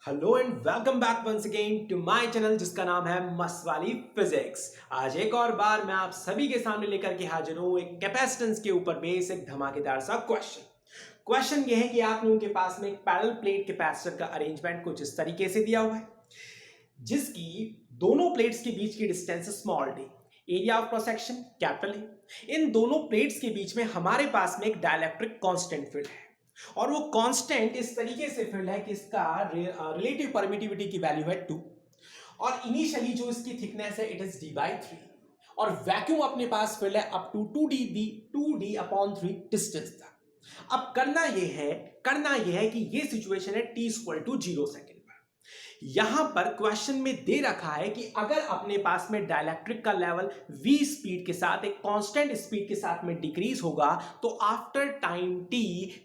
Hello and welcome back once again to my channel जिसका नाम है मस्वाली फिजिक्स। आज एक और बार मैं आप सभी के सामने लेकर के हाजिर हूं एक कैपेसिटेंस के ऊपर बेस एक धमाकेदार सा क्वेश्चन ये है कि आप लोगों के पास में एक पैरेलल प्लेट कैपेसिटर का अरेंजमेंट कुछ इस तरीके से दिया हुआ है जिसकी दोनों प्लेट्स के बीच की distance small D, area of cross section capital है। इन दोनों प्लेट्स के बीच में हमारे पास में एक डाइलेक्ट्रिक कांस्टेंट फील्ड है और वो कांस्टेंट इस तरीके से फील्ड है कि इसका रिलेटिव परमिटिविटी की वैल्यू है 2 और इनिशियली जो इसकी थिकनेस है इट इज d/3 और वैक्यूम अपने पास फील्ड है अप टू 2d/3 डिस्टेंस तक। अब करना यह है कि ये सिचुएशन है t=0 सेकेंड पर। यहां पर क्वेश्चन में दे रखा है कि अगर अपने पास में डाइलेक्ट्रिक का लेवल v स्पीड के साथ एक कांस्टेंट स्पीड के साथ में डिक्रीज होगा तो आफ्टर टाइम t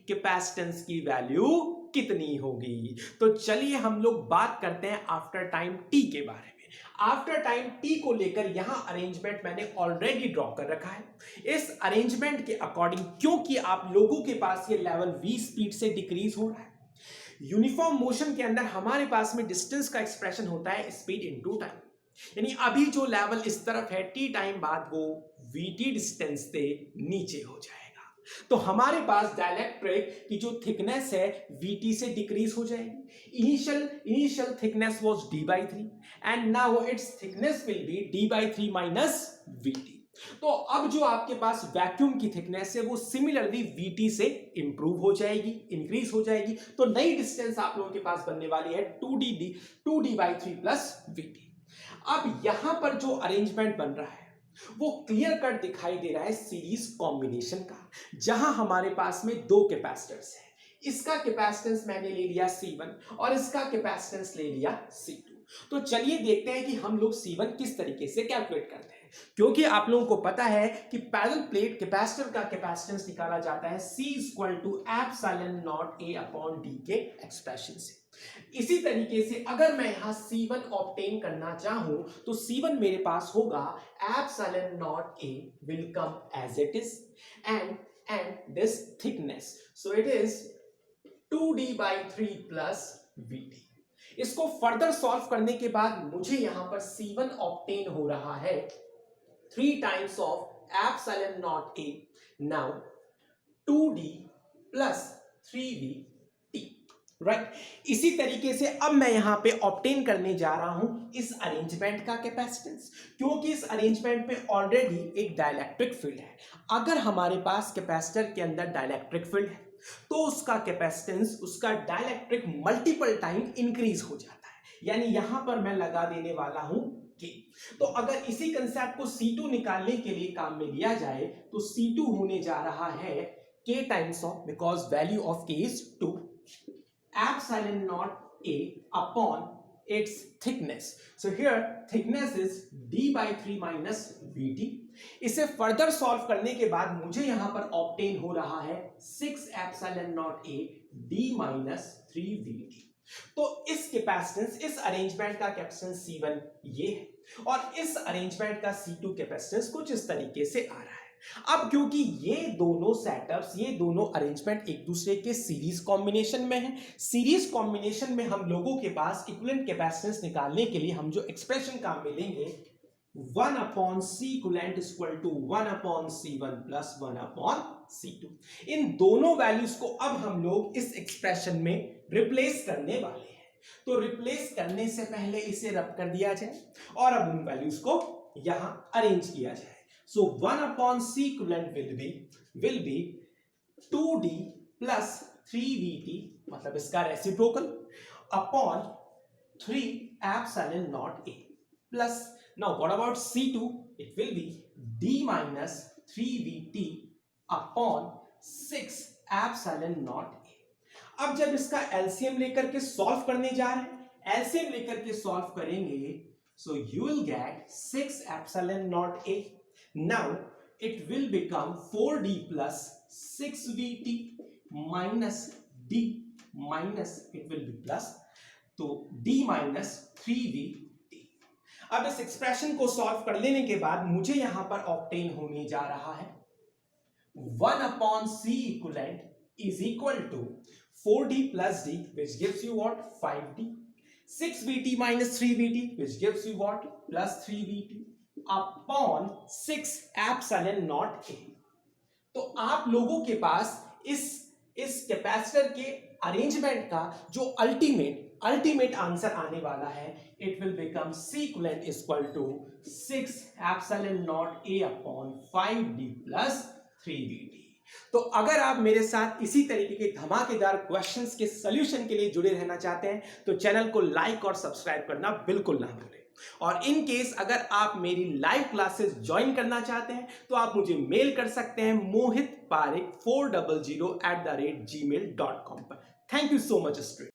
कैपेसिटेंस की वैल्यू कितनी होगी। तो चलिए हम लोग बात करते हैं आफ्टर टाइम t के बारे में। आफ्टर टाइम t को लेकर यहां अरेंजमेंट मैंने ऑलरेडी ड्रॉ कर रखा है। इस अरेंजमेंट के अकॉर्डिंग क्योंकि आप लोगों के पास ये लेवल v स्पीड से डिक्रीज हो रहा है, यूनिफॉर्म मोशन के अंदर हमारे पास में डिस्टेंस का एक्सप्रेशन होता है स्पीड इनटू टाइम। यानी अभी जो लेवल इस तरफ है टी टाइम बाद वो वीटी डिस्टेंस से नीचे हो जाएगा। तो हमारे पास डाइलेक्ट्रिक की जो थिकनेस है वीटी से डिक्रीज हो जाएगी। Initial thickness was d/3 and now it's thickness will be d/3 minus VT. तो अब जो आपके पास वैक्यूम की थिकनेस है वो सिमिलरली वीटी से इंप्रूव हो जाएगी, इंक्रीज हो जाएगी। तो नई डिस्टेंस आप लोगों के पास बनने वाली है 2d/3 प्लस वीटी। अब यहां पर जो अरेंजमेंट बन रहा है वो क्लियर कट दिखाई दे रहा है सीरीज कॉम्बिनेशन का, जहां हमारे पास में दो कैपेसिटर्स है। इसका कैपेसिटेंस मैंने ले लिया C1 और इसका कैपेसिटेंस ले लिया C2। तो चलिए देखते हैं कि हम लोग C1 किस तरीके से कैलकुलेट करते हैं। क्योंकि आप लोगों को पता है कि पैरेलल प्लेट कैपेसिटर का कैपेसिटेंस निकाला जाता है C=ε0A/d के एक्सप्रेशन से। इसी तरीके से अगर मैं यहां C1 ऑब्टेन करना चाहूं तो C1 मेरे पास होगा ε0A will come as it is and this thickness, so it is 2d/3 plus vt। इसको फर्दर सॉल्व करने के बाद मुझे यहां पर C1 ऑब्टेन हो रहा है 3 times of ε0A, now 2d plus 3vt, right. इसी तरीके से अब मैं यहां पे ऑब्टेन करने जा रहा हूं इस अरेंजमेंट का कैपेसिटेंस, क्योंकि इस अरेंजमेंट में ऑलरेडी एक डाइलेक्ट्रिक फील्ड है। अगर हमारे पास कैपेसिटर के अंदर डाइलेक्ट्रिक फील्ड है तो उसका कैपेसिटेंस उसका डाइलेक्ट्रिक मल्टीपल टाइम इंक्रीज हो जाता है। यानी यहां पर मैं लगा देने वाला हूं K। तो अगर इसी कंसेप्ट को C2 निकालने के लिए काम में लिया जाए तो C2 होने जा रहा है K times of, because value of K is 2, ε0A upon its thickness. So here thickness is d/3 minus vt। इसे फर्दर सॉल्व करने के बाद मुझे यहां पर ऑब्टेन हो रहा है 6 ε0A d minus 3vt। तो इस कैपेसिटेंस, इस अरेंजमेंट का कैपेसिटेंस C1 ये है और इस अरेंजमेंट का C2 कैपेसिटेंस कुछ इस तरीके से आ रहा है। अब क्योंकि ये दोनों सेटअप्स, ये दोनों अरेंजमेंट एक दूसरे के सीरीज कॉम्बिनेशन में है, सीरीज कॉम्बिनेशन में हम लोगों के पास इक्विवेलेंट कैपेसिटेंस निकालने के लिए हम जो एक्सप्रेशन काम में लेंगे 1/C equivalent is equal to 1/C1 plus 1/C2। इन दोनों वैल्यूज को अब हम लोग इस एक्सप्रेशन में रिप्लेस करने वाले हैं। तो रिप्लेस करने से पहले इसे रब कर दिया जाए और अब उन वैल्यूज को यहां अरेंज किया जाए। So 1/C equivalent will be 2d plus 3vt, मतलब इसका reciprocal, upon 3 ε0A plus, now what about C2? It will be d minus 3vt upon 6 ε0A। अब जब इसका एलसीएम लेकर के सॉल्व करने जा रहे हैं, एलसीएम लेकर के सॉल्व करेंगे, so you will get 6 ε0A। Now it will become 4d plus 6vt minus d minus it will be plus, तो d minus 3vt। अब इस एक्सप्रेशन को सॉल्व कर लेने के बाद मुझे यहां पर ऑब्टेन होने जा रहा है 1/C equivalent is equal to 4d plus d which gives you what 5d 6vt minus 3vt which gives you what? Plus 3vt upon 6 epsilon naught a. तो आप लोगों के पास इस कैपेसिटर के अरेंजमेंट का जो अल्टीमेट आंसर आने वाला है, it will become C equivalent equal to 6 epsilon naught a upon 5d plus 3vt। तो अगर आप मेरे साथ इसी तरीके के धमाकेदार क्वेश्चंस के सॉल्यूशन के लिए जुड़े रहना चाहते हैं तो चैनल को लाइक और सब्सक्राइब करना बिल्कुल ना भूलें। और इन केस अगर आप मेरी लाइव क्लासेस ज्वाइन करना चाहते हैं तो आप मुझे मेल कर सकते हैं mohitparekh400@gmail.com पर। Thank you so much student.